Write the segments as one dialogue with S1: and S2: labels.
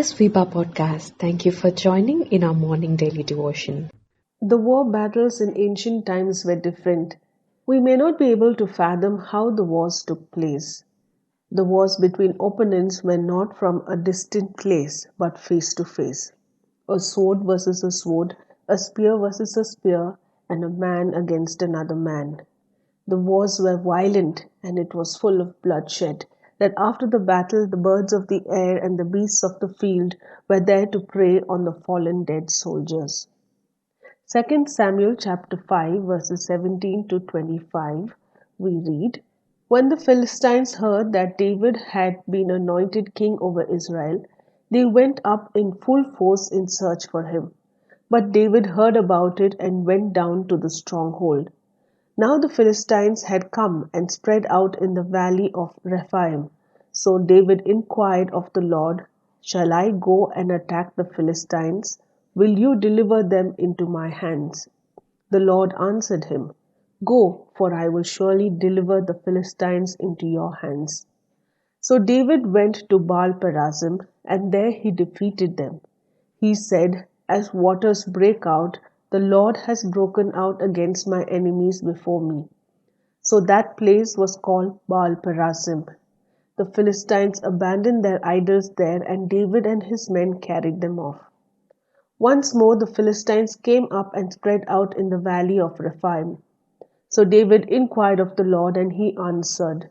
S1: This Vipa podcast. Thank you for joining in our morning daily devotion.
S2: The war battles in ancient times were different. We may not be able to fathom how the wars took place. The wars between opponents were not from a distant place but face to face. A sword versus a sword, a spear versus a spear, and a man against another man. The wars were violent and it was full of bloodshed. That after the battle, the birds of the air and the beasts of the field were there to prey on the fallen dead soldiers. Second Samuel chapter 5 verses 17 to 25 we read, When the Philistines heard that David had been anointed king over Israel, they went up in full force in search for him. But David heard about it and went down to the stronghold. Now the Philistines had come and spread out in the valley of Rephaim. So David inquired of the Lord, Shall I go and attack the Philistines? Will you deliver them into my hands? The Lord answered him, Go, for I will surely deliver the Philistines into your hands. So David went to Baal Perazim, and there he defeated them. He said, As waters break out, the Lord has broken out against my enemies before me. So that place was called Baal Perazim. The Philistines abandoned their idols there, and David and his men carried them off. Once more the Philistines came up and spread out in the valley of Rephaim. So David inquired of the Lord, and he answered,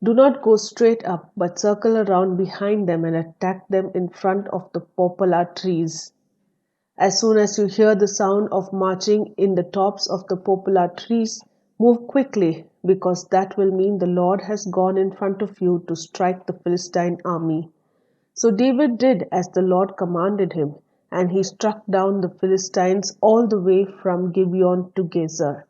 S2: Do not go straight up, but circle around behind them and attack them in front of the poplar trees. As soon as you hear the sound of marching in the tops of the poplar trees, move quickly, because that will mean the Lord has gone in front of you to strike the Philistine army. So David did as the Lord commanded him, and he struck down the Philistines all the way from Gibeon to Gezer.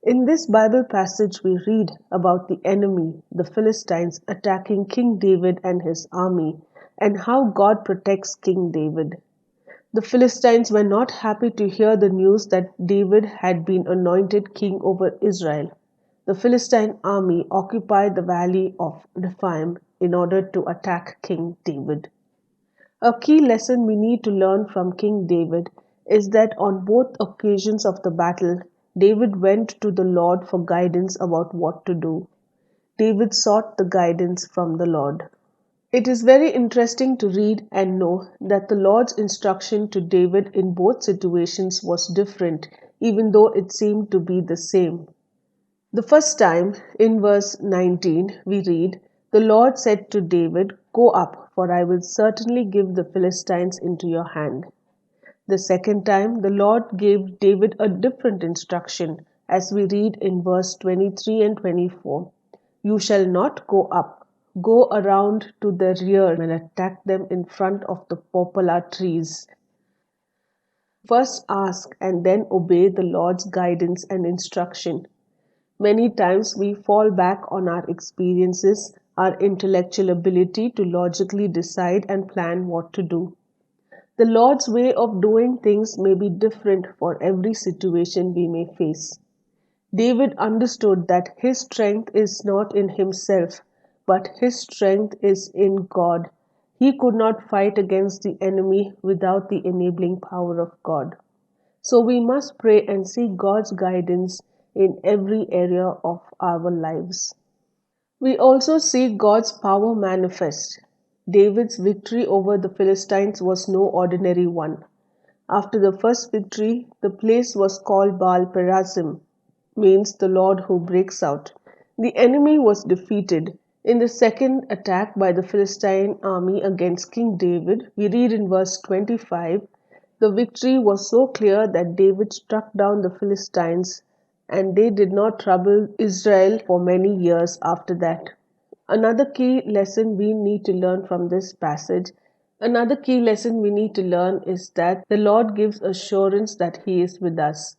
S2: In this Bible passage, we read about the enemy, the Philistines, attacking King David and his army, and how God protects King David. The Philistines were not happy to hear the news that David had been anointed king over Israel. The Philistine army occupied the valley of Rephaim in order to attack King David. A key lesson we need to learn from King David is that on both occasions of the battle, David went to the Lord for guidance about what to do. David sought the guidance from the Lord. It is very interesting to read and know that the Lord's instruction to David in both situations was different, even though it seemed to be the same. The first time, in verse 19, we read, The Lord said to David, Go up, for I will certainly give the Philistines into your hand. The second time, the Lord gave David a different instruction, as we read in verse 23 and 24. You shall not go up. Go around to the rear and attack them in front of the poplar trees. First ask and then obey the Lord's guidance and instruction. Many times we fall back on our experiences, our intellectual ability to logically decide and plan what to do. The Lord's way of doing things may be different for every situation we may face. David understood that his strength is not in himself, but his strength is in God. He could not fight against the enemy without the enabling power of God. So we must pray and seek God's guidance in every area of our lives. We also see God's power manifest. David's victory over the Philistines was no ordinary one. After the first victory, the place was called Baal Perazim, means the Lord who breaks out. The enemy was defeated. In the second attack by the Philistine army against King David, we read in verse 25, the victory was so clear that David struck down the Philistines and they did not trouble Israel for many years after that. Another key lesson we need to learn from this passage Another key lesson we need to learn is that the Lord gives assurance that He is with us.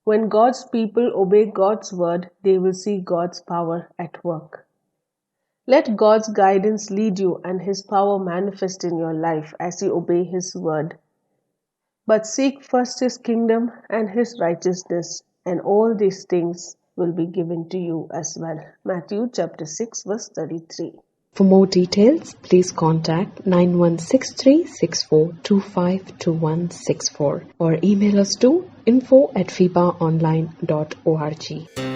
S2: When God's people obey God's word, they will see God's power at work. Let God's guidance lead you and His power manifest in your life as you obey His word. But seek first His kingdom and His righteousness, and all these things will be given to you as well. Matthew chapter 6 verse 33.
S1: For more details, please contact 916364252164 or email us to info@fibaonline.org.